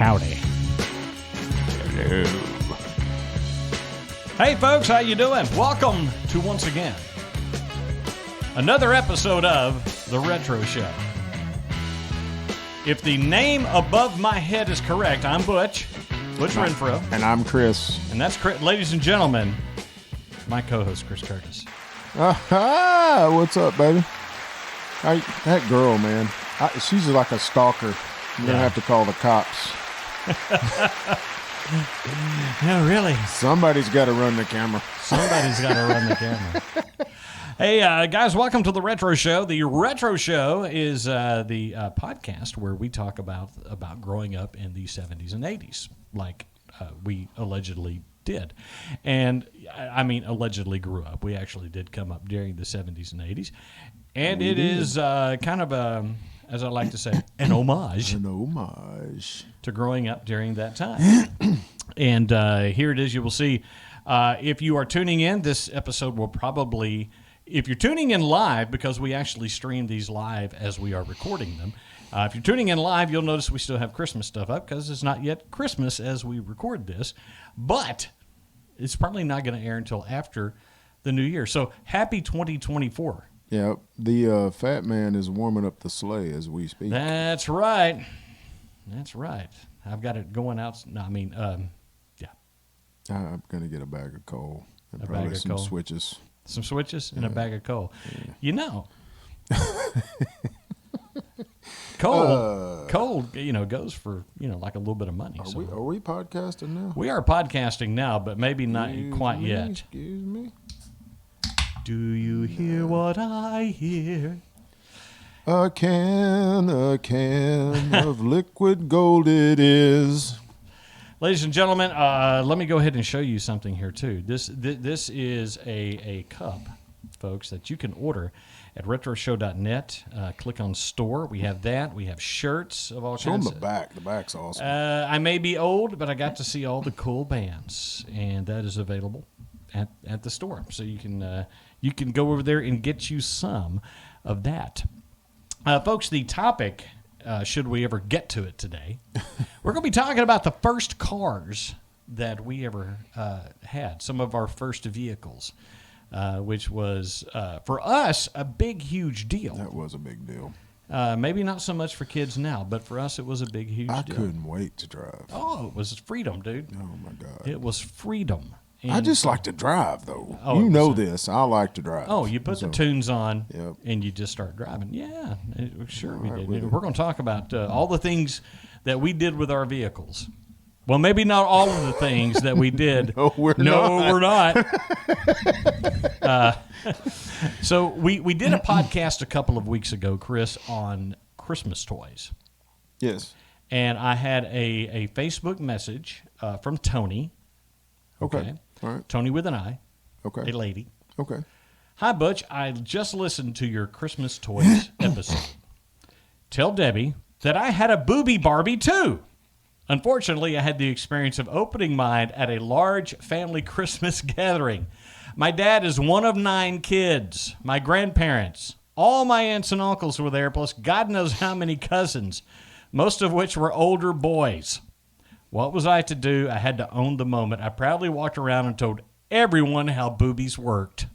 Howdy. Hello. Hey folks, how you doing? Welcome to once again another episode of The Retro Show. If the name above my head is correct, I'm Butch Renfro. And I'm Chris. And that's, ladies and gentlemen, my co-host, Chris Curtis. Aha! What's up, baby? That girl, man. She's like a stalker. I'm going to have to call the cops. No, really. Somebody's got to run the camera. Somebody's got to run the camera. Hey, guys, welcome to The Retro Show. The Retro Show is the podcast where we talk about growing up in the 70s and 80s, like we allegedly did. And, I mean, allegedly grew up. We actually did come up during the 70s and 80s. And it is kind of a, as I like to say, an homage. An homage. To growing up during that time. And here it is. You will see, if you are tuning in, this episode will probably, if you're tuning in live, because we actually stream these live as we are recording them, if you're tuning in live, you'll notice we still have Christmas stuff up because it's not yet Christmas as we record this. But it's probably not going to air until after the new year. So happy 2024. Yeah, the fat man is warming up the sleigh as we speak. That's right. That's right. I've got it going out. No, I mean, yeah. I'm going to get a bag of coal and A probably bag of some coal. switches. Some switches and a bag of coal. Yeah. You know, coal, goes for, like a little bit of money. Are we podcasting now? We are podcasting now, but maybe not quite yet. Excuse me. Do you hear what I hear? A can of liquid gold it is. Ladies and gentlemen, let me go ahead and show you something here, too. This is a cup, folks, that you can order at retroshow.net. Click on store. We have that. We have shirts of all kinds. Show them the back. The back's awesome. I may be old, but I got to see all the cool bands, and that is available at the store. So you can go over there and get you some of that. Folks, the topic, should we ever get to it today, we're going to be talking about the first cars that we ever had, some of our first vehicles, which was, for us, a big, huge deal. That was a big deal. Maybe not so much for kids now, but for us, it was a big, huge deal. I couldn't wait to drive. Oh, it was freedom, dude. Oh, my God. It was freedom. And I just like to drive, though. Oh, you know this. I like to drive. Oh, you put the tunes on, Yep. and you just start driving. Yeah, sure we All right, did. we We're going to talk about all the things that we did with our vehicles. Well, maybe not all of the things that we did. No, we're not. So we did a podcast a couple of weeks ago, Chris, on Christmas toys. Yes. And I had a Facebook message from Tony. Okay. All right. Tony with an I. Okay. A lady. Okay. Hi, Butch. I just listened to your Christmas toys episode. Tell Debbie that I had a booby Barbie, too. Unfortunately, I had the experience of opening mine at a large family Christmas gathering. My dad is one of 9 kids. My grandparents, all my aunts and uncles were there, plus God knows how many cousins, most of which were older boys. What was I to do? I had to own the moment. I proudly walked around and told everyone how boobies worked.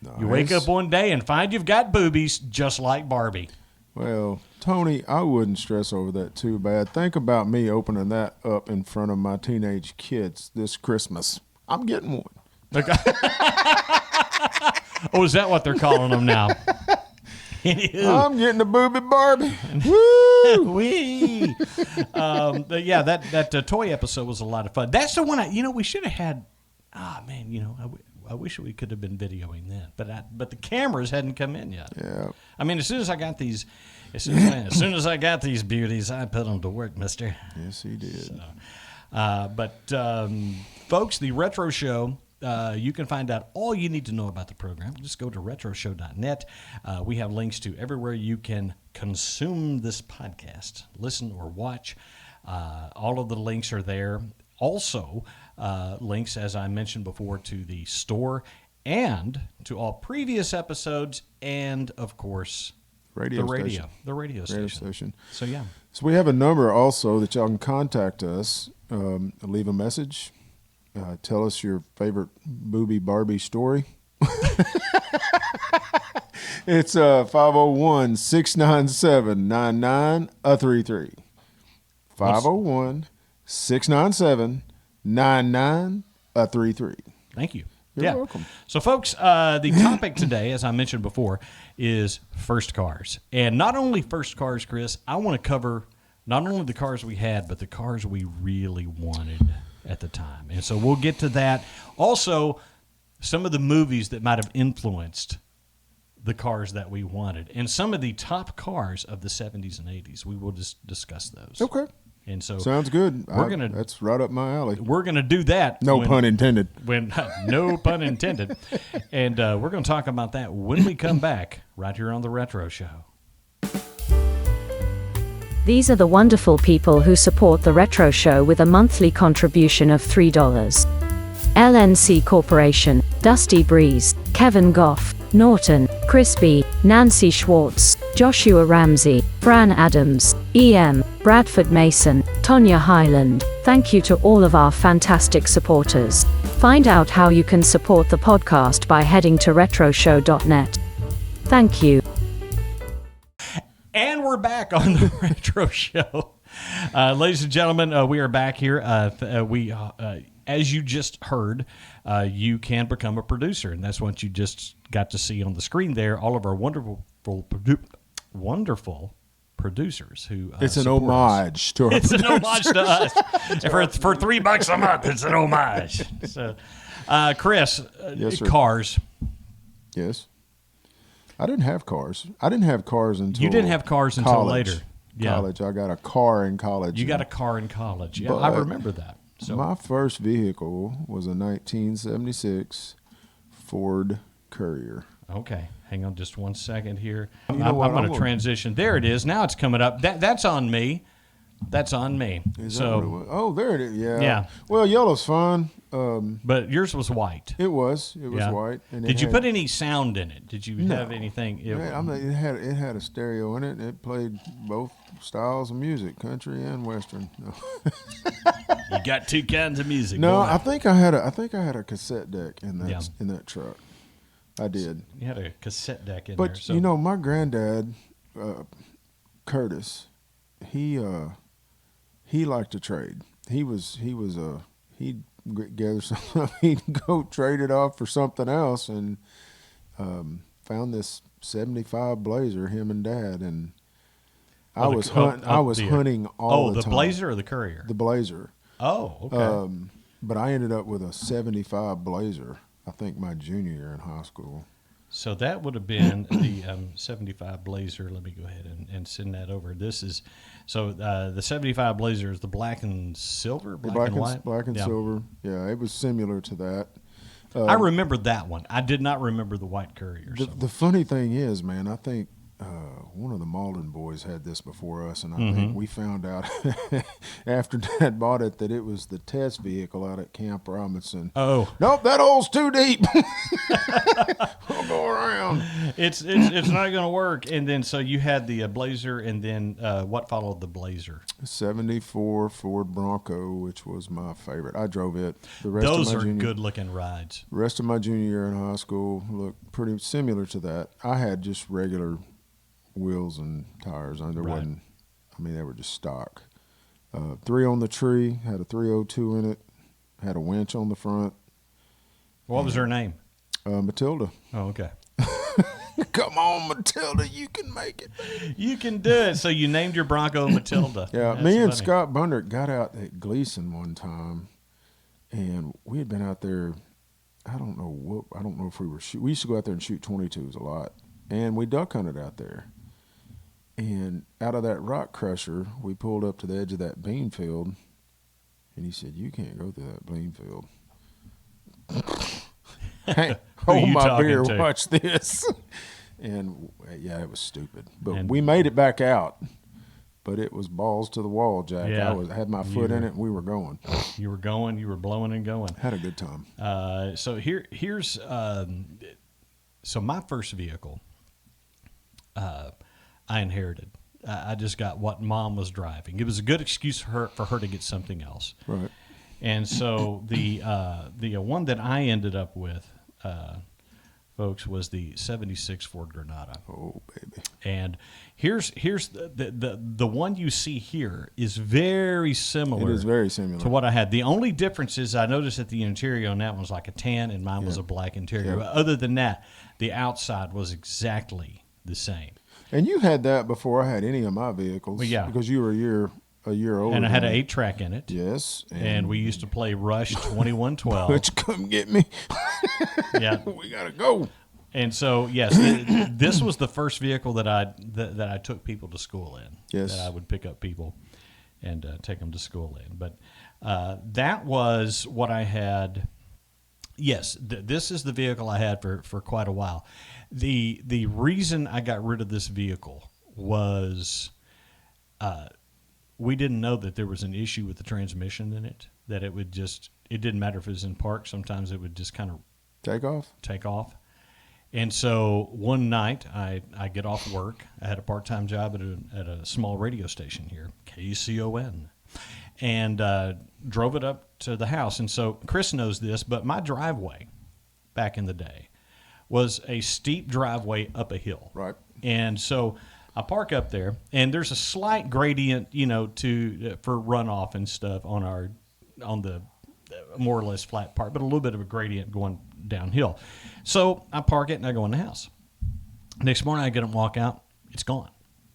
Nice. You wake up one day and find you've got boobies just like Barbie. Well, Tony, I wouldn't stress over that too bad. Think about me opening that up in front of my teenage kids this Christmas. I'm getting one. Okay. Oh, is that what they're calling them now? I'm getting a booby Barbie. Woo! Wee! Yeah, that toy episode was a lot of fun. That's the one we should have had. I wish we could have been videoing that, but the cameras hadn't come in yet. Yeah. I mean, as soon as I got these beauties, I put them to work, mister. Yes, he did. So, folks, the Retro Show. You can find out all you need to know about the program. Just go to retroshow.net. We have links to everywhere you can consume this podcast, listen or watch. All of the links are there. Also, links, as I mentioned before, to the store and to all previous episodes and, of course, radio station. station. So yeah. So we have a number also that y'all can contact us. Leave a message. Tell us your favorite Booby Barbie story. It's 501-697-9933. 501-697-9933. Thank you. You're welcome. So, folks, the topic today, as I mentioned before, is first cars. And not only first cars, Chris, I want to cover not only the cars we had, but the cars we really wanted at the time. And so we'll get to that. Also, some of the movies that might have influenced the cars that we wanted. And some of the top cars of the 70s and 80s. We will just discuss those. Okay. And so sounds good. That's right up my alley. We're going to do that. No pun intended. No pun intended. And we're going to talk about that when we come back right here on The Retro Show. These are the wonderful people who support The Retro Show with a monthly contribution of $3. LNC Corporation, Dusty Breeze, Kevin Goff, Norton, Crispy, Nancy Schwartz, Joshua Ramsey, Bran Adams, EM, Bradford Mason, Tonya Highland. Thank you to all of our fantastic supporters. Find out how you can support the podcast by heading to retroshow.net. Thank you. And we're back on The Retro Show. Ladies and gentlemen, we are back here. As you just heard, you can become a producer, and that's what you just got to see on the screen there. All of our wonderful producers who it's an homage to our It's producers. an homage to us. for $3 a month, it's an homage. So, Chris, Yes, sir. cars. Yes. I didn't have cars. I didn't have cars until You didn't have cars until college. later. Yeah. College. I got a car in college. You got a car in college. Yeah, But I remember that. So my first vehicle was a 1976 Ford Courier. okay, hang on just 1 second here. You know I'm what? going to transition. There it is. Now it's coming up. That's on me. That's on me. Is that what it was? Oh, there it is. Yeah. Yeah. Well, yellow's fine. But yours was white. It was. It was Yeah. white. And Did you put any sound in it? Did you have anything? It had a stereo in it. It played both styles of music, country and western. No, You got two kinds of music. no, boy. I think I had a cassette deck in that truck. I did. You had a cassette deck in But there. So. you know, my granddad, Curtis, he liked to trade. He'd gather something. He'd go trade it off for something else, and found this '75 Blazer. Him and Dad, and I was hunting all the time. Oh, the Blazer or the Courier? The Blazer. Oh, okay. But I ended up with a '75 Blazer. I think my junior year in high school. So that would have been the 75 Blazer. Let me go ahead and send that over. This is the 75 Blazer is the black and silver, black and white, black and Yeah. silver. Yeah, it was similar to that. I remember that one. I did not remember the white Courier. The funny thing is, man, I think one of the Malden boys had this before us, and I think we found out after Dad bought it that it was the test vehicle out at Camp Robinson. Oh, Nope, that hole's too deep. We'll go around. it's not going to work. And then so you had the Blazer, and then what followed the Blazer? 74 Ford Bronco, which was my favorite. I drove it. The rest Those of my are good looking rides. rest of my junior year in high school looked pretty similar to that. I had just regular wheels and tires. There Right. wasn't. I mean, they were just stock. 3 on the tree. Had a 302 in it. Had a winch on the front. What was her name? Matilda. Oh, okay. Come on, Matilda, you can make it. You can do it. So you named your Bronco Matilda. Yeah, That's me and funny. Scott Bundert got out at Gleason one time, and we had been out there. I don't know if we were we used to go out there and shoot 22s a lot, and we duck hunted out there. And out of that rock crusher, we pulled up to the edge of that bean field, and he said, "You can't go through that bean field." Hey, hold you my talking beer, to? watch this. And yeah, it was stupid, but And- we made it back out. But it was balls to the wall, Jack. Yeah. I had my foot in it, and we were going. You were going. You were blowing and going. Had a good time. So here's so my first vehicle. I inherited. I just got what Mom was driving. It was a good excuse for her to get something else. Right. And so the one that I ended up with, folks, was the '76 Ford Granada. Oh, baby. And here's the one you see here is very similar. It is very similar to what I had. The only difference is I noticed that the interior on that one was like a tan, and mine was a black interior. Yeah. But other than that, the outside was exactly the same. And you had that before I had any of my vehicles. Well, yeah. Because you were a year older. And I had than an me. 8-track in it. Yes. And we used to play Rush 2112. Butch, come get me. Yeah. We gotta go. And so, yes, this was the first vehicle that I took people to school in. Yes. That I would pick up people and take them to school in. But that was what I had. Yes, this is the vehicle I had for quite a while. The reason I got rid of this vehicle was we didn't know that there was an issue with the transmission in it, that it didn't matter if it was in park. Sometimes it would just kind of Take off. And so one night I get off work. I had a part-time job at a small radio station here, KCON, and drove it up to the house. And so Chris knows this, but my driveway back in the day was a steep driveway up a hill. Right. And so I park up there, and there's a slight gradient, for runoff and stuff on the more or less flat part, but a little bit of a gradient going downhill. So I park it and I go in the house. Next morning I get up and walk out. It's gone.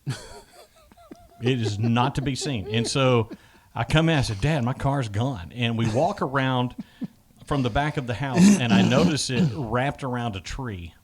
It is not to be seen. And so I come in, I said, Dad, my car's gone. And we walk around from the back of the house, and I notice it wrapped around a tree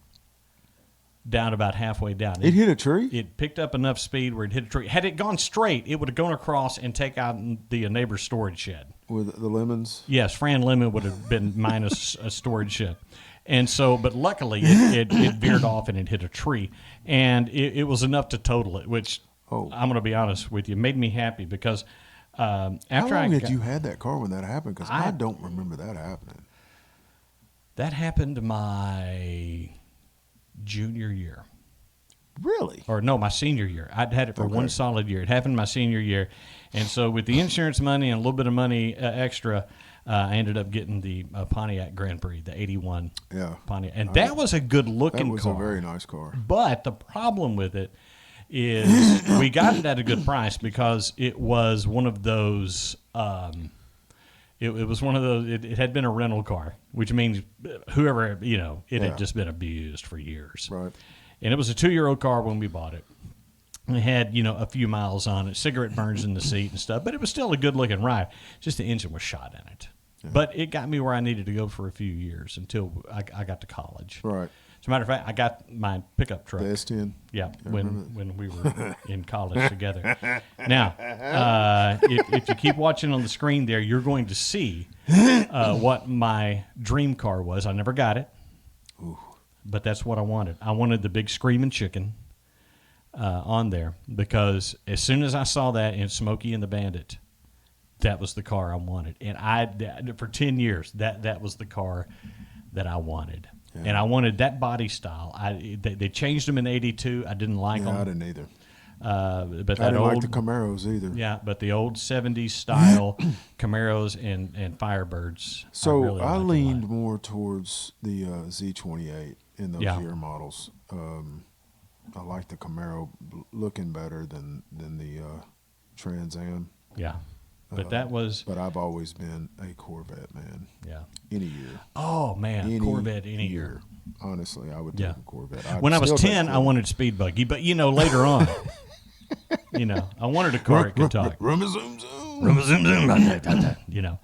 down about halfway down. It hit a tree? It picked up enough speed where it hit a tree. Had it gone straight, it would have gone across and take out the neighbor's storage shed. With the lemons? Yes, Fran Lemon would have been minus a storage shed. And so, but luckily, it veered off and it hit a tree. And it was enough to total it, which, I'm going to be honest with you, made me happy because after How long had you had that car when that happened? Because I don't remember that happening. That happened my junior year. Really? Or no, my senior year. I'd had it for one solid year. It happened my senior year. And so with the insurance money and a little bit of money extra, I ended up getting the Pontiac Grand Prix, the 81 Pontiac. And that was a good-looking car. That was a very nice car. But the problem with it is we got it at a good price because it was one of those it was one of those, it had been a rental car, which means whoever, it had just been abused for years. Right. And it was a 2-year-old car when we bought it. It had, a few miles on it, cigarette burns in the seat and stuff, but it was still a good-looking ride. Just the engine was shot in it. Yeah. But it got me where I needed to go for a few years until I got to college. Right. As a matter of fact, I got my pickup truck. The S10? Yeah, when we were in college together. Now, if you keep watching on the screen there, you're going to see what my dream car was. I never got it. Ooh. But that's what I wanted. I wanted the big screaming chicken on there because as soon as I saw that in Smokey and the Bandit, that was the car I wanted. And for 10 years, that was the car that I wanted. Yeah. And I wanted that body style. They changed them in '82. I didn't like them. I didn't either. But I didn't like the Camaros either. Yeah, but the old '70s style Camaros and Firebirds. So I leaned more towards the Z28 in those year models. I like the Camaro looking better than the Trans Am. Yeah, but that was. But I've always been a Corvette man. Yeah. Any year. Oh man, Corvette any year. Honestly, I would take a Corvette. When I was 10, I wanted Speed Buggy, but later on, I wanted a car that could talk. Rumma zoom zoom. Rumma zoom zoom.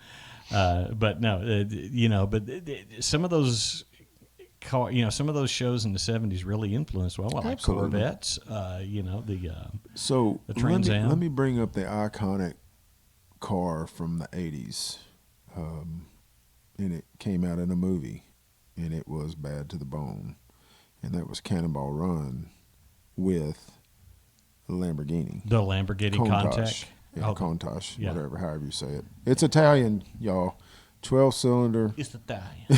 But no, but some of those. Some of those shows in the '70s really influenced. Well, like Absolutely. Corvettes. So the Trans Am. Let me bring up the iconic car from the '80s, and it came out in a movie, and it was bad to the bone, and that was Cannonball Run with the Lamborghini. The Lamborghini Countach. Yeah, Countach, whatever, however you say it. It's Italian, y'all. 12-cylinder. It's Italian.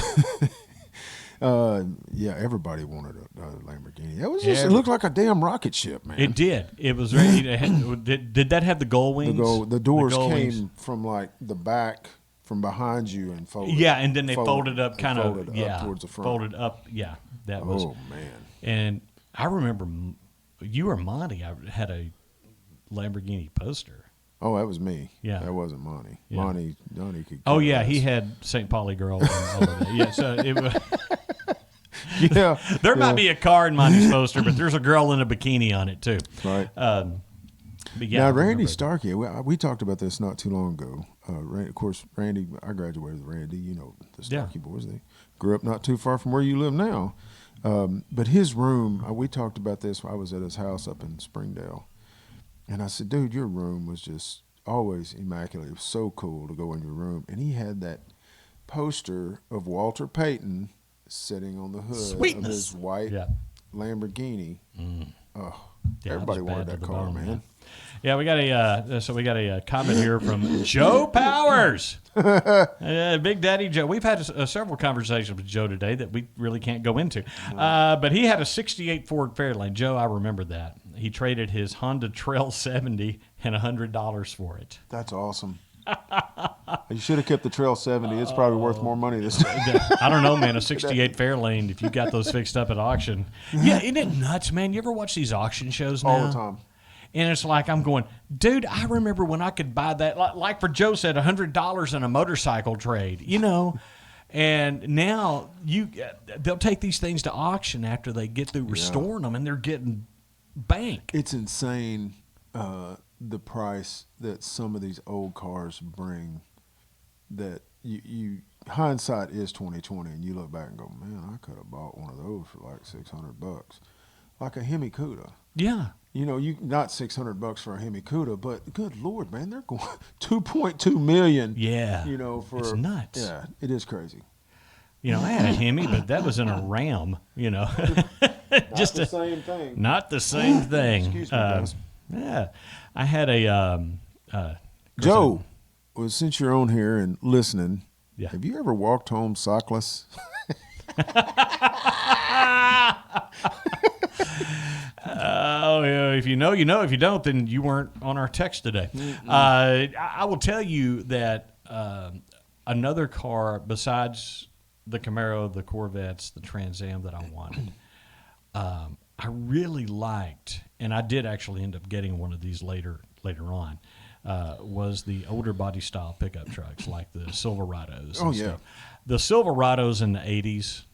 Yeah, everybody wanted a Lamborghini. It was just, it looked like a damn rocket ship, man. It did. It was ready to did that have the gull wings? The doors gull came wings? from like the back, from behind you, and folded. Yeah, and then they folded up kind of folded up towards the front. Folded up, yeah. That was. Oh man! And I remember you or Monty. I had a Lamborghini poster. Oh, that was me. Yeah, that wasn't Monty. Yeah. Monty could. Oh yeah, he had St. Pauli girl and all of that. Yeah, so it was. Yeah, there might be a car in Monty's poster, but there's a girl in a bikini on it too. Right. But yeah, now, Randy Starkey, we talked about this not too long ago. Of course, Randy, I graduated with Randy. You know, the Starkey boys. They grew up not too far from where you live now. But his room, we talked about this. I was at his house up in Springdale. And I said, dude, your room was just always immaculate. It was so cool to go in your room. And he had that poster of Walter Payton sitting on the hood of his white Lamborghini. Oh, yeah, everybody wanted that car, man. Yeah, we got a comment here from Joe Powers. Big Daddy Joe. We've had several conversations with Joe today that we really can't go into. But he had a 68 Ford Fairlane. Joe, I remember that. He traded his Honda Trail 70 and $100 for it. That's awesome. You should have kept the Trail 70. It's probably worth more money this time. I don't know, man. A 68 Fairlane, if you got those fixed up at auction. Yeah, isn't it nuts, man? You ever watch these auction shows now? All the time. And it's like I'm going, dude, I remember when I could buy that, like for Joe said, $100 in a motorcycle trade, you know. And now they'll take these things to auction after they get through restoring them, and they're getting bank. It's insane the price that some of these old cars bring. That you hindsight is 20/20, and you look back and go, man, I could have bought one of those for like $600, like a Hemi Cuda. Yeah. You know, you not $600 for a Hemi Cuda, but good Lord, man, they're going $2.2 million. Yeah. You know, for it's nuts. Yeah, it is crazy. You know, I had a Hemi, but that was in a Ram. You know, Just the same thing. Not the same thing. Excuse me, guys. Yeah, I had a Joe. Well, since you're on here and listening, yeah. Have you ever walked home sockless? Oh, yeah. If you know, you know. If you don't, then you weren't on our text today. I will tell you that another car besides the Camaro, the Corvettes, the Trans Am that I wanted, I really liked, and I did actually end up getting one of these later on, was the older body style pickup trucks like the Silverados. Oh, yeah. Stuff. The Silverados in the 80s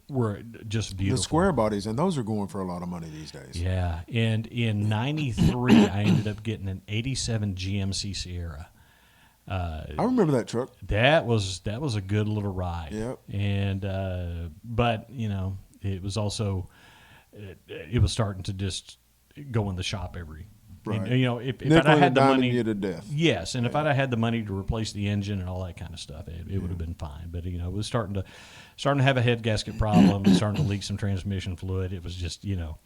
were just beautiful. The square bodies, and those are going for a lot of money these days. Yeah, and in '93, I ended up getting an '87 GMC Sierra. I remember that truck. That was a good little ride. Yep. And but you know, it was also it was starting to just go in the shop every. Right. You know, if Nickel I had the money, you to death. Yes, and if I'd had the money to replace the engine and all that kind of stuff, it would have been fine. But you know, it was starting to have a head gasket problem, starting to leak some transmission fluid. It was just, you know,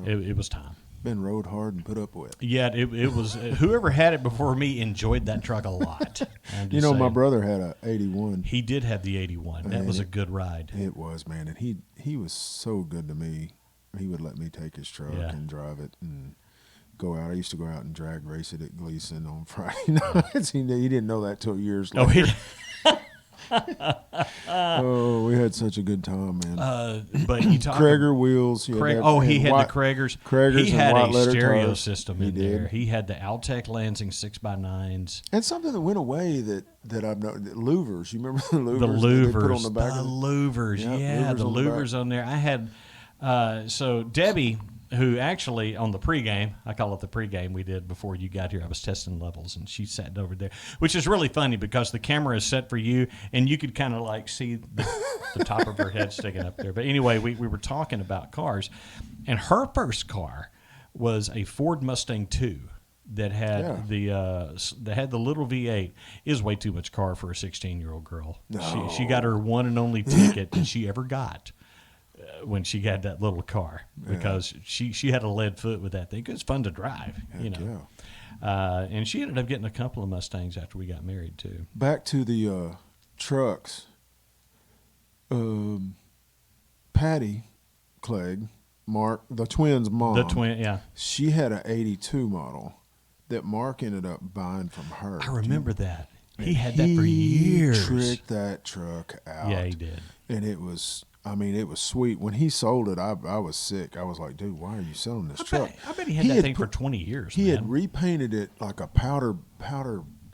it was time. Been rode hard and put up with. Yeah, it was. Whoever had it before me enjoyed that truck a lot. You know, my brother had a '81. He did have the '81. That was a good ride. It was, man, and he was so good to me. He would let me take his truck and drive it and go out. I used to go out and drag race it at Gleason on Friday nights. He didn't know that till years later. Oh, we had such a good time, man. But you talk Krager wheels. he had the Kragers. He had a stereo system in there. He had the Altec Lansing 6x9s. And something that went away that I've known, louvers. You remember the louvers? The louvers. That they put on the back the louvers. Yeah, the louvers on there. I had so Debbie, who actually on the pregame, I call it the pregame we did before you got here, I was testing levels, and she sat over there, which is really funny because the camera is set for you, and you could kind of like see the top of her head sticking up there. But anyway, we were talking about cars, and her first car was a Ford Mustang II that had the little V8. Is way too much car for a 16-year-old girl. No. She got her one and only ticket that she ever got. When she got that little car, because she had a lead foot with that thing. It was fun to drive, you know. Yeah. And she ended up getting a couple of Mustangs after we got married too. Back to the trucks. Patty Clegg, Mark, the twins' mom. The twin, yeah. She had an 82 model that Mark ended up buying from her. I remember that. He had that for years. He tricked that truck out. Yeah, he did. And it was sweet. When he sold it, I was sick. I was like, dude, why are you selling this truck? I bet he had that thing for 20 years, He man. had repainted it like a powder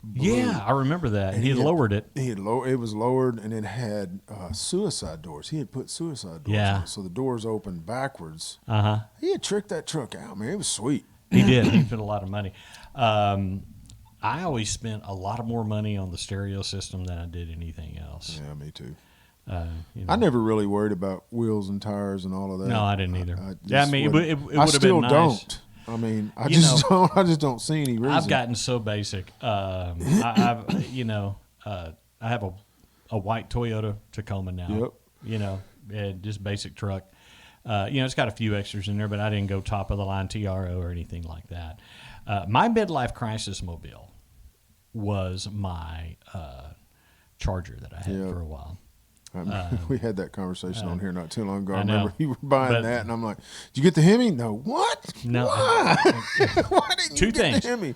blue. Yeah, I remember that. And he had lowered it. It was lowered, and it had suicide doors. He had put suicide doors on it, so the doors opened backwards. Uh-huh. He had tricked that truck out, man. It was sweet. He did. He spent a lot of money. I always spent a lot of more money on the stereo system than I did anything else. Yeah, me too. I never really worried about wheels and tires and all of that. No, I didn't either. I it would have been nice. I still don't. I mean, I just don't see any reason. I've gotten so basic. I have a white Toyota Tacoma now. Yep. You know, and just basic truck. It's got a few extras in there, but I didn't go top of the line TRO or anything like that. My midlife crisis mobile was my Charger that I had for a while. We had that conversation on here not too long ago. I know. remember you were buying that, and I'm like, "Did you get the Hemi?" No. What? No. Why? Why didn't Two you get things. the Hemi?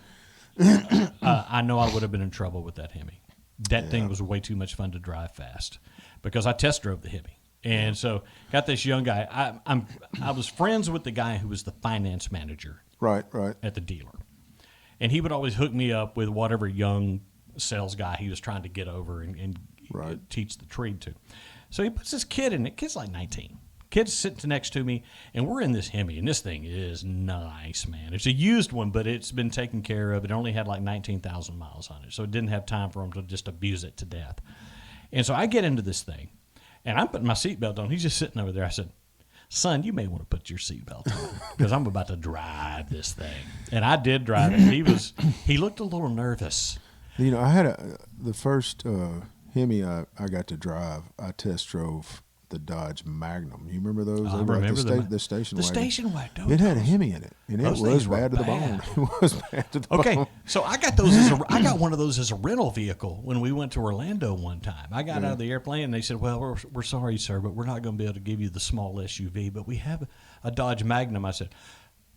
I know I would have been in trouble with that Hemi. That thing was way too much fun to drive fast because I test drove the Hemi. And so got this young guy. I was friends with the guy who was the finance manager Right. at the dealer. And he would always hook me up with whatever young sales guy he was trying to get over and teach the trade to. So he puts this kid in it. Kid's like 19. Kid's sitting next to me, and we're in this Hemi, and this thing is nice, man. It's a used one, but it's been taken care of. It only had like 19,000 miles on it, so it didn't have time for him to just abuse it to death. And so I get into this thing, and I'm putting my seatbelt on. He's just sitting over there. I said, son, you may want to put your seatbelt on because I'm about to drive this thing. And I did drive it. He looked a little nervous. You know, I had the first Hemi I got to drive. I test drove the Dodge Magnum. You remember those? I remember the station the wagon. station wagon. It had a Hemi in it, and Those it was things were bad to the bad. bone. It was bad to the bone. Okay, so I got one of those as a rental vehicle when we went to Orlando one time. I got out of the airplane and they said, "Well, we're sorry, sir, but we're not going to be able to give you the small SUV, but we have a Dodge Magnum." I said,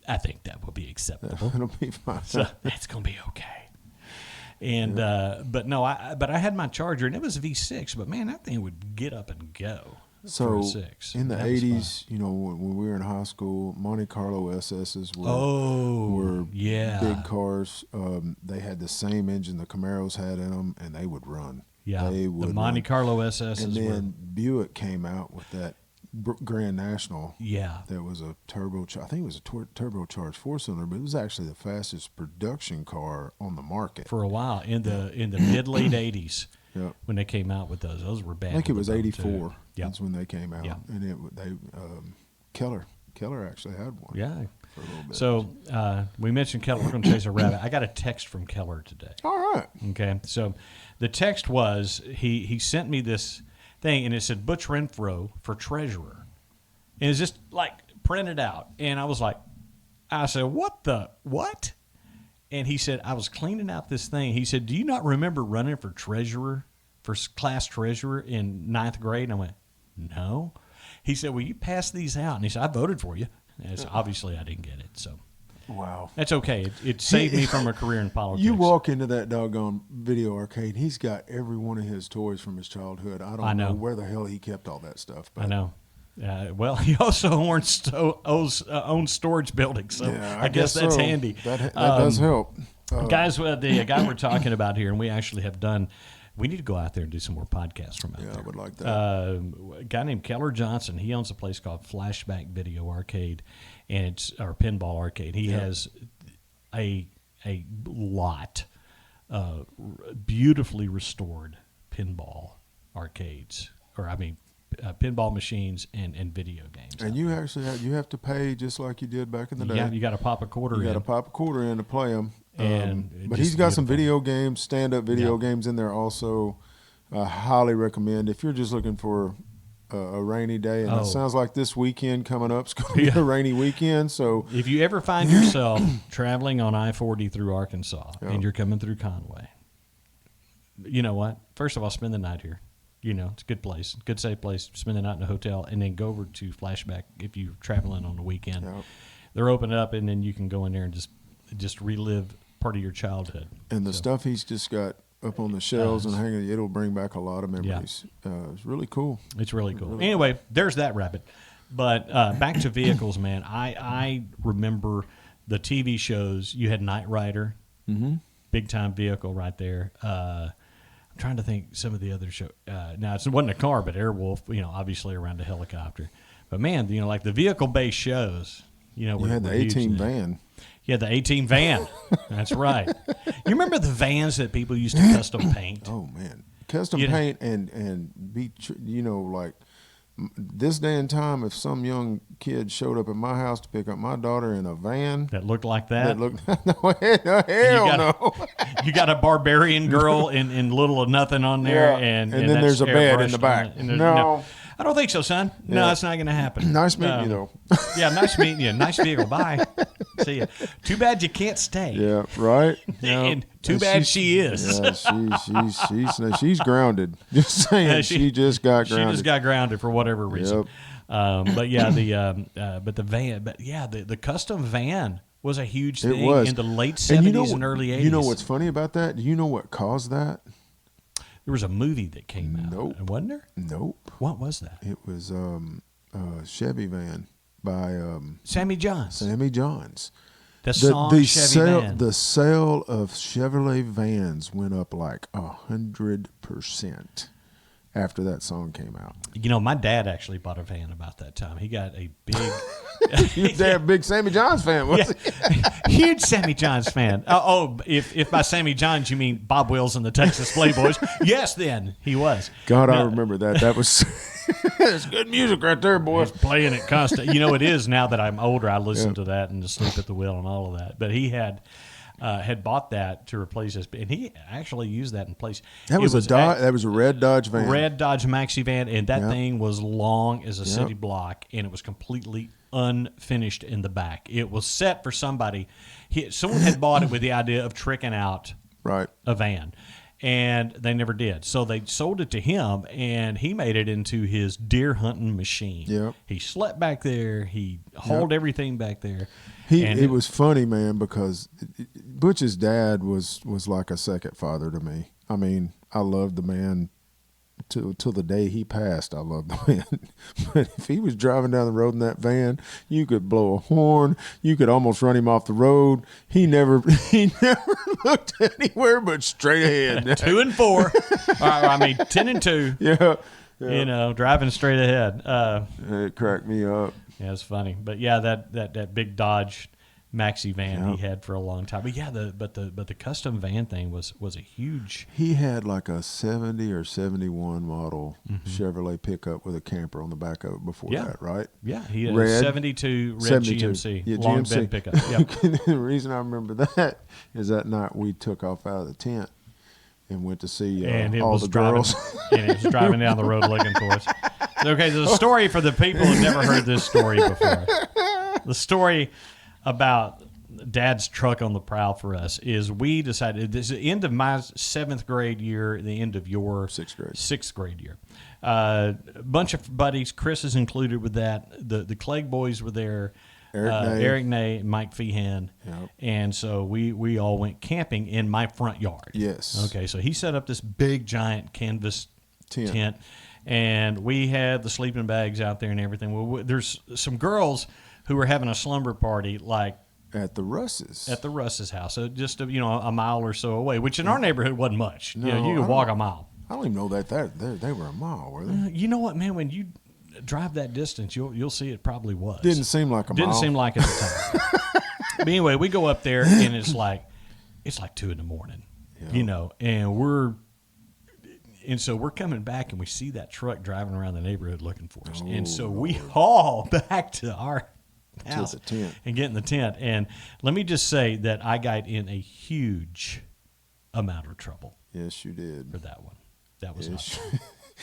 "I think that will be acceptable. It'll be fine." So it's going to be okay." And but I had my Charger and it was a V6, but man, that thing would get up and go. So in the That was 80s, you know, when we were in high school, Monte Carlo SS's were big cars. They had the same engine the Camaros had in them, and they would run. Yeah, they would the Monte Carlo SS's and then Buick came out with that Grand National. Yeah. That was a turbocharged. I think it was a turbocharged 4-cylinder, but it was actually the fastest production car on the market for a while in the mid late 80s. Yep. When they came out with those. Those were bad. I think it was 84. Yep. That's when they came out. Yep. And Keller actually had one. Yeah. For a little bit. So we mentioned Keller. We're going to chase a rabbit. I got a text from Keller today. All right. Okay. So the text was he sent me this thing, and it said Butch Renfro for treasurer. And it's just like printed out. And I said, what? And he said, I was cleaning out this thing. He said, do you not remember running for class treasurer in 9th grade? And I went, no. He said, well, you passed these out. And he said, I voted for you. And so obviously I didn't get it. So wow. That's okay. It saved me from a career in politics. You walk into that doggone video arcade, he's got every one of his toys from his childhood. I don't know where the hell he kept all that stuff. But I know. Well, he also owns storage buildings, so yeah, I guess that's so. handy. That does help. Guys, the guy we're talking about here, and we actually have done, we need to go out there and do some more podcasts from out there. Yeah, I would like that. A guy named Keller Johnson, he owns a place called Flashback Video Arcade, and or Pinball Arcade. He has a lot of beautifully restored pinball arcades, pinball machines and video games. And you actually have to pay just like you did back in the day. Yeah, you got to pop a quarter in. You got to pop a quarter in to play them. But just he's got some video games, stand-up video games in there also. I highly recommend if you're just looking for a rainy day. And it sounds like this weekend coming up is going to be a rainy weekend. So if you ever find yourself traveling on I-40 through Arkansas and you're coming through Conway, you know what? First of all, spend the night here. You know, it's a good place, good safe place. Spend the night in a hotel, and then go over to Flashback if you're traveling on the weekend. Yep. They're open up, and then you can go in there and just relive part of your childhood. And the stuff he's just got up on the shelves and hanging, it'll bring back a lot of memories. It's really cool. It's really cool. Anyway, there's that rabbit. But back to vehicles, man. I remember the TV shows. You had Knight Rider, big time vehicle right there. I'm trying to think some of the other shows. Now, it wasn't a car, but Airwolf, you know, obviously around a helicopter. But, man, you know, like the vehicle-based shows, you know. You had the A-Team van. Yeah, the A-Team van. That's right. You remember the vans that people used to custom paint? Oh, man. Custom paint and be, you know, like this day and time, if some young kid showed up at my house to pick up my daughter in a van. That looked like that? Hell no. You got a barbarian girl in little or nothing on there. Yeah. And then there's a bed in the back. No. I don't think so, son. No, it's not going to happen. Nice meeting you, though. Yeah, nice meeting you. Nice vehicle. Bye. See ya. Too bad you can't stay. Yeah, right. Yeah. And too bad she is. Yeah, she's grounded. Just saying, she just got grounded. She just got grounded for whatever reason. Yep. But yeah, the van. But yeah, the custom van was a huge thing in the late 70s and early 80s. You know what's funny about that? Do you know what caused that? There was a movie that came out. Nope. Wasn't there? Nope. What was that? It was Chevy van by Sammy Johns. Sammy Johns. The Chevy van. The sale of Chevrolet vans went up like 100% after that song came out. You know, my dad actually bought a van about that time. He got a big... Your dad, big Sammy Johns fan, was he? Huge Sammy Johns fan. If by Sammy Johns you mean Bob Wills and the Texas Playboys, yes, then he was. God, I remember that. That was that's good music right there, boys. Playing it constant. You know, it is now that I'm older. I listen to that and to Sleep at the Wheel and all of that. But he had bought that to replace this, and he actually used that in place. That was a red Dodge van. Red Dodge Maxi van, and that thing was long as a city block, and it was completely unfinished in the back. It was set for somebody. Someone had bought it with the idea of tricking out a van, and they never did. So they sold it to him, and he made it into his deer hunting machine. Yep. He slept back there. He hauled everything back there. It was funny, man, because Butch's dad was like a second father to me. I mean, I loved the man till the day he passed. I loved the man. But if he was driving down the road in that van, you could blow a horn. You could almost run him off the road. He never looked anywhere but straight ahead. 2 and 4. I mean, 10 and 2. Yeah. You know, driving straight ahead. It cracked me up. Yeah, it's funny, but yeah, that big Dodge Maxi van he had for a long time. But yeah, the custom van thing was a huge. He had like a 70 or 71 model Chevrolet pickup with a camper on the back of it before that, right? Yeah, he had a 72 red GMC, long bed pickup. Yep. The reason I remember that is that night we took off out of the tent and went to see all the girls. And it was driving down the road looking for us. Okay, the story for the people who've never heard this story before. The story about Dad's truck on the prowl for us is we decided, this is the end of my 7th grade year, the end of your 6th grade year. A bunch of buddies, Chris is included with that. The Clegg boys were there. Eric Ney, Mike Feehan. Yep. And so we all went camping in my front yard. Yes. Okay, so he set up this big, giant canvas tent. And we had the sleeping bags out there and everything. Well, there's some girls who were having a slumber party, like at the Russes. At the Russes' house, so just a mile or so away, which in our neighborhood wasn't much. No, you could walk a mile. I don't even know that they were a mile, were they? You know what, man? When you drive that distance, you'll see it probably was. Didn't seem like a mile. Didn't seem like it at the time. But anyway, we go up there and it's like 2 a.m. And so we're coming back and we see that truck driving around the neighborhood looking for us. And so we haul back to our house to the tent and get in the tent. And let me just say that I got in a huge amount of trouble. Yes, you did. For that one. That was not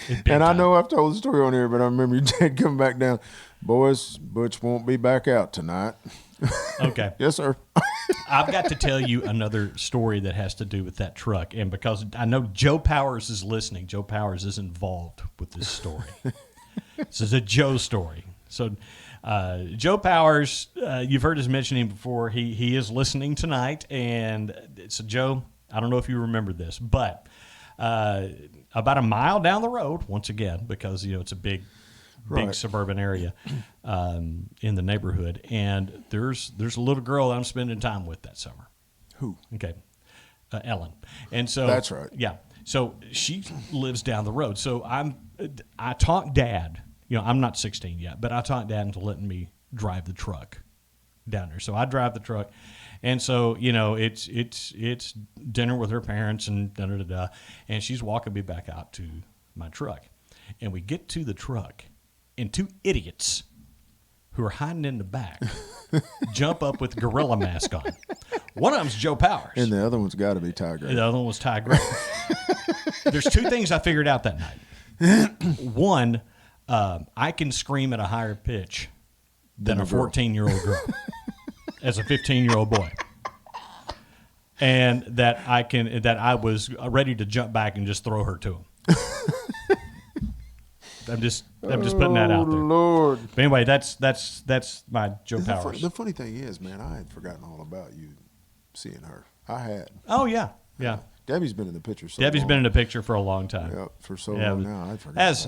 Big And I time. know I've told the story on here, but I remember your dad coming back down. Boys, Butch won't be back out tonight. Okay. Yes, sir. I've got to tell you another story that has to do with that truck. And because I know Joe Powers is listening, Joe Powers is involved with this story. This is a Joe story. So, Joe Powers, you've heard us mention him before. He is listening tonight. And so, Joe, I don't know if you remember this, but about a mile down the road, once again, because, it's a big Right. suburban area in the neighborhood, and there's a little girl that I'm spending time with that summer. Who? Okay, Ellen, and so That's right. Yeah, so she lives down the road. So I talked Dad. I'm not 16 yet, but I talked Dad into letting me drive the truck down there. So I drive the truck, and so it's dinner with her parents and and she's walking me back out to my truck, and we get to the truck. And two idiots who are hiding in the back jump up with gorilla mask on. One of them's Joe Powers. And the other one's got to be Tiger. And the other one was Ty Gray. There's two things I figured out that night. One, I can scream at a higher pitch than a 14-year-old girl as a 15-year-old boy. And that I was ready to jump back and just throw her to him. I'm just putting that out there. Lord. But anyway, that's my Joe The Powers. the funny thing is, man, I had forgotten all about you seeing her. I had. Oh yeah. Debbie's been in the picture so Debbie's long. been in the picture for a long time. Yep, for so Yeah, long now. I forgot. as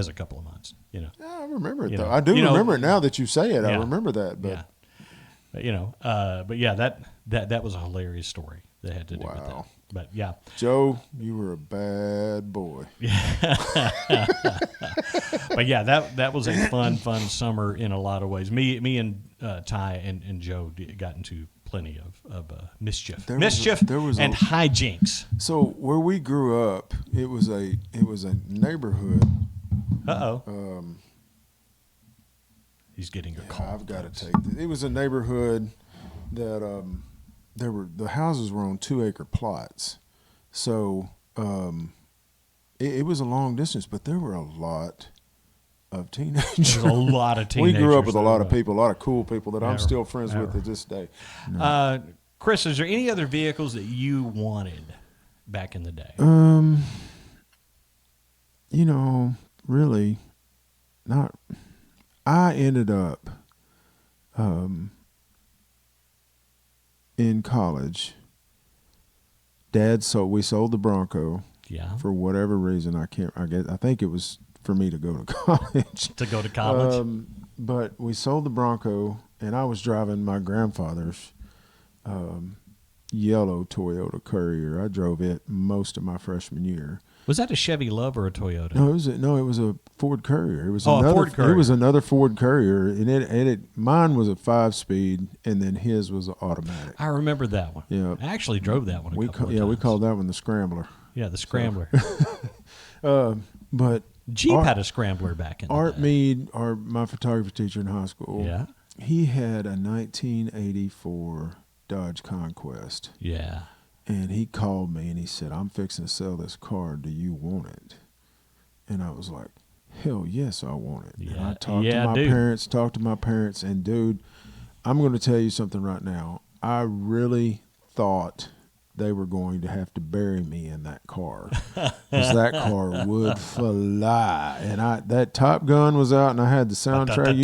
a couple of months, Yeah, I remember it You though. know. I do You know, remember it now that you say it. I yeah. remember that. But Yeah. But yeah, that was a hilarious story that had to do with that. Wow. But yeah. Joe, you were a bad boy. But yeah, that was a fun summer in a lot of ways. Me and Ty and Joe got into plenty of mischief, There was and hijinks. So where we grew up, it was a neighborhood. He's getting a call. I've got to take this. It was a neighborhood that the houses were on 2-acre plots, so it was a long distance, but there were a lot of teenagers. There's a lot of teenagers. We grew up with a lot of there. people, a lot of cool people that I'm Never. still friends with Never. to this day. Chris, is there any other vehicles that you wanted back in the day? Really, not. I ended up in college. We sold the Bronco Yeah. for whatever reason. I think it was for me to go to college. To go to college? But we sold the Bronco, and I was driving my grandfather's yellow Toyota Courier. I drove it most of my freshman year. Was that a Chevy Love or a Toyota? No, it was a Ford Courier. It was a another Ford Courier. It was another Ford Courier, and mine was a 5-speed, and then his was an automatic. I remember that one. Yeah. I actually drove that one a couple of times. We called that one the Scrambler. Yeah, the Scrambler. But Jeep had a Scrambler back in the Art day. Mead, my photography teacher in high school, Yeah. he had a 1984 Dodge Conquest. Yeah. And he called me and he said, "I'm fixing to sell this car. Do you want it?" And I was like, "Hell yes, I want it." And I talked to my parents, and dude, I'm going to tell you something right now. I really thought they were going to have to bury me in that car, because that car would fly. And that Top Gun was out, and I had the soundtrack. You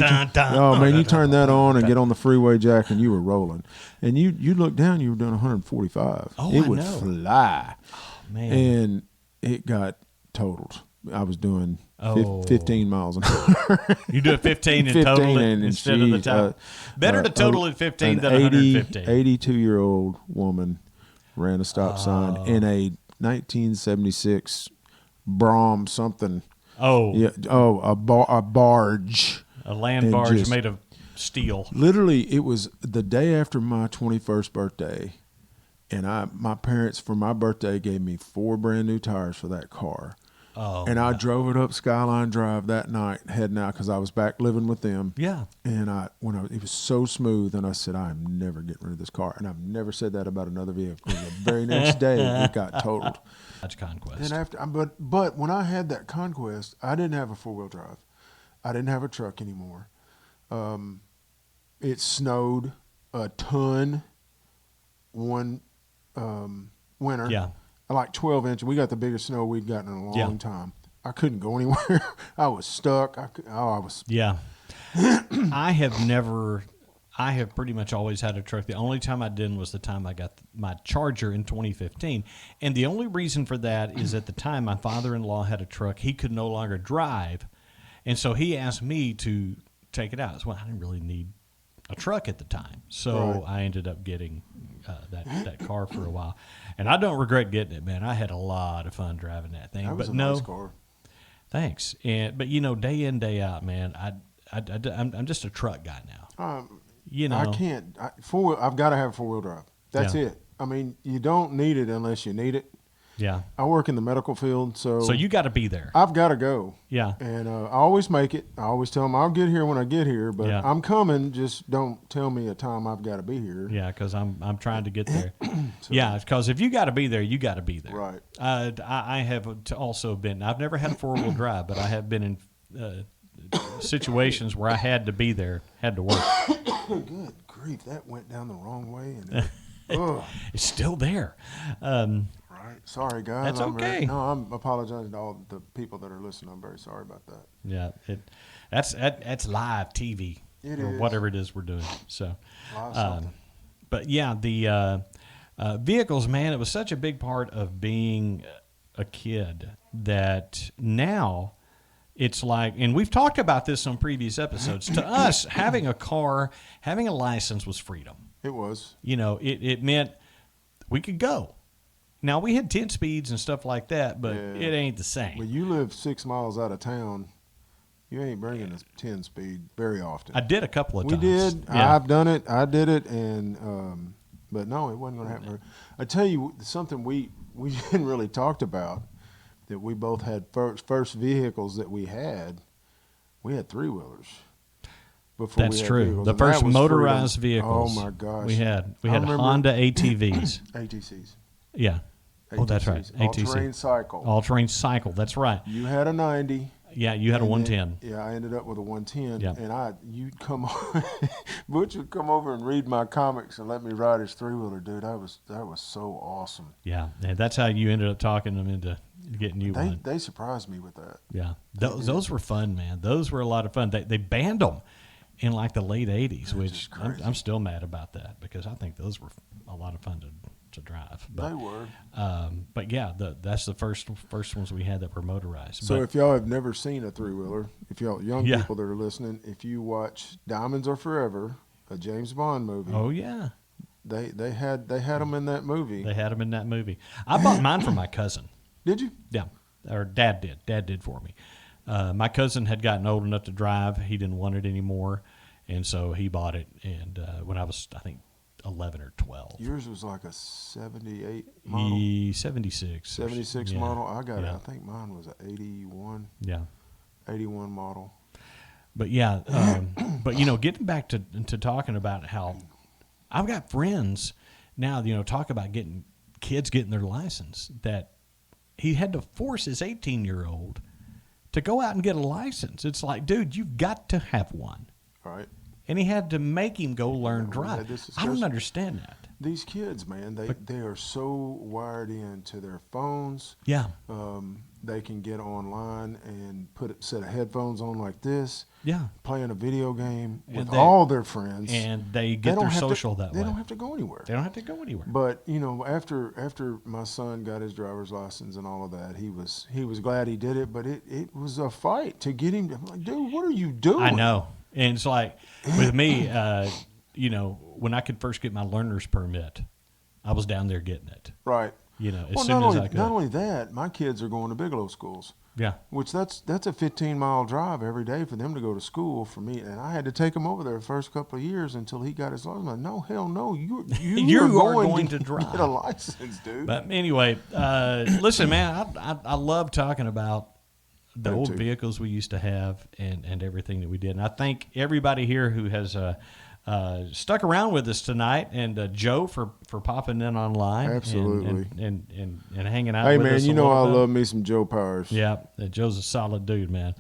turned that on and get on the freeway, Jack, and you were rolling. And you looked down, you were doing 145. It would fly. Oh, man. And it got totaled. I was doing 15 miles an hour. You do a 15 and total it instead of the top. Better to total at 15 than 115. 82-year-old woman ran a stop sign in a 1976 Brom something. A barge. A land barge made of steel. Literally, it was the day after my 21st birthday, and my parents, for my birthday, gave me 4 brand new tires for that car. Oh, And I drove it up Skyline Drive that night, heading out because I was back living with them. yeah. And it was so smooth, and I said, I'm never getting rid of this car. And I've never said that about another vehicle. The very next day, it got totaled. That's Conquest. And but when I had that Conquest, I didn't have a 4-wheel drive. I didn't have a truck anymore. It snowed a ton one winter. Yeah. Like 12 inches. We got the biggest snow we'd gotten in a long Yeah. time. I couldn't go anywhere. I was stuck. I was. Yeah. I have pretty much always had a truck. The only time I didn't was the time I got my Charger in 2015. And the only reason for that is at the time my father-in-law had a truck he could no longer drive. And so he asked me to take it out. Well, I didn't really need a truck at the time. So Right. I ended up getting that car for a while. And I don't regret getting it, man. I had a lot of fun driving that thing. That was but a no, nice car. thanks. But day in, day out, man, I'm just a truck guy now. I can't. I've got to have a 4-wheel drive. That's Yeah. it. I mean, you don't need it unless you need it. Yeah. I work in the medical field, So you got to be there. I've got to go. Yeah. And I always make it. I always tell them I'll get here when I get here, but Yeah. I'm coming. Just don't tell me a time I've got to be here. Yeah, because I'm trying to get there. Yeah, because if you got to be there, you got to be there. Right. I have also been. I've never had a 4-wheel drive, but I have been in situations where I had to be there, had to work. Good grief, that went down the wrong way, and ugh. It's still there. Right. Sorry, guys. That's okay. I'm apologizing to all the people that are listening. I'm very sorry about that. Yeah, that's live TV It or is. whatever it is we're doing. So, Live something. but yeah, the vehicles, man, it was such a big part of being a kid that now it's like, and we've talked about this on previous episodes. To us, having a car, having a license was freedom. It was. It meant we could go. Now, we had 10 speeds and stuff like that, but Yeah. it ain't the same. When you live 6 miles out of town, you ain't bringing a 10 speed very often. I did a couple of We times. did. Yeah. I've done it. I did it, and but no, it wasn't going to happen. I tell you something we didn't really talked about, that we both had first vehicles that we had. We had 3-wheelers. Before That's we had true. vehicles, The and that first was motorized freedom. vehicles. Oh my gosh. We had remember- Honda ATVs. ATCs. Yeah. Oh, that's right. ATCs. All-terrain cycle. All-terrain cycle. That's right. You had a 90. Yeah, you had a and 110. then- Yeah, I ended up with a 110. Yeah. And you'd come on, Butch would come over and read my comics and let me ride his 3-wheeler, dude. That was so awesome. Yeah, and that's how you ended up talking them into getting you one. They surprised me with that. Yeah, those were fun, man. Those were a lot of fun. They banned them in like the late 80s, which just crazy. I'm still mad about that because I think those were a lot of fun to drive. But, They were. But yeah, that's the first ones we had that were motorized. So but, if y'all have never seen a 3-wheeler, if y'all young Yeah. people that are listening, if you watch Diamonds Are Forever, a James Bond movie, oh yeah, they had them in that movie. they had them in that movie. I bought mine for my cousin. Did you? Yeah, or Dad did. Dad did for me. My cousin had gotten old enough to drive. He didn't want it anymore, and so he bought it. And when I was, I think, 11 or 12. Yours was like a 78 model. 76. 76 Yeah. model. I got it. Yeah. I think mine was an 81 model. But yeah, but getting back to talking about how I've got friends now, talk about kids getting their license, that he had to force his 18-year-old to go out and get a license. It's like, dude, you've got to have one. Right. And he had to make him go learn we had drive. this I don't discussion. understand that. These kids, man, they are so wired into their phones. Yeah. They can get online and put a set of headphones on like this, Yeah. playing a video game And with they- all their friends. And they get their social that way. They don't have to go anywhere. They don't have to go anywhere. But after my son got his driver's license and all of that, he was glad he did it. But it was a fight to get him. I'm like, dude, what are you doing? I know. And it's like with me, when I could first get my learner's permit, I was down there getting it. Right. As Well, soon as I could. not only that, my kids are going to Bigelow schools. Yeah. Which that's a 15-mile drive every day for them to go to school for me, and I had to take him over there the first couple of years until he got his license. I'm like, no, hell no, you are are going to drive. get a license, dude. But anyway, listen, man, I love talking about the old vehicles we used to have and everything that we did. And I thank everybody here who has stuck around with us tonight, and Joe for popping in online. Absolutely. And hanging out hey, with man, us. you know I love me some Joe Powers. Yeah, Joe's a solid dude, man.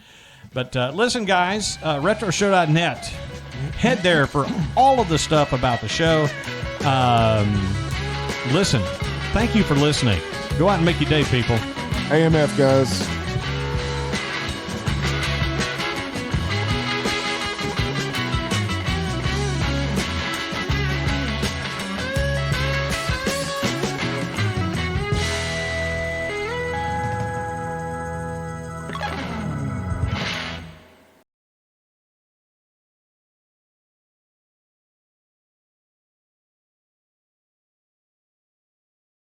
But listen, guys, retroshow.net. Head there for all of the stuff about the show. Listen, thank you for listening. Go out and make your day, people. AMF, guys.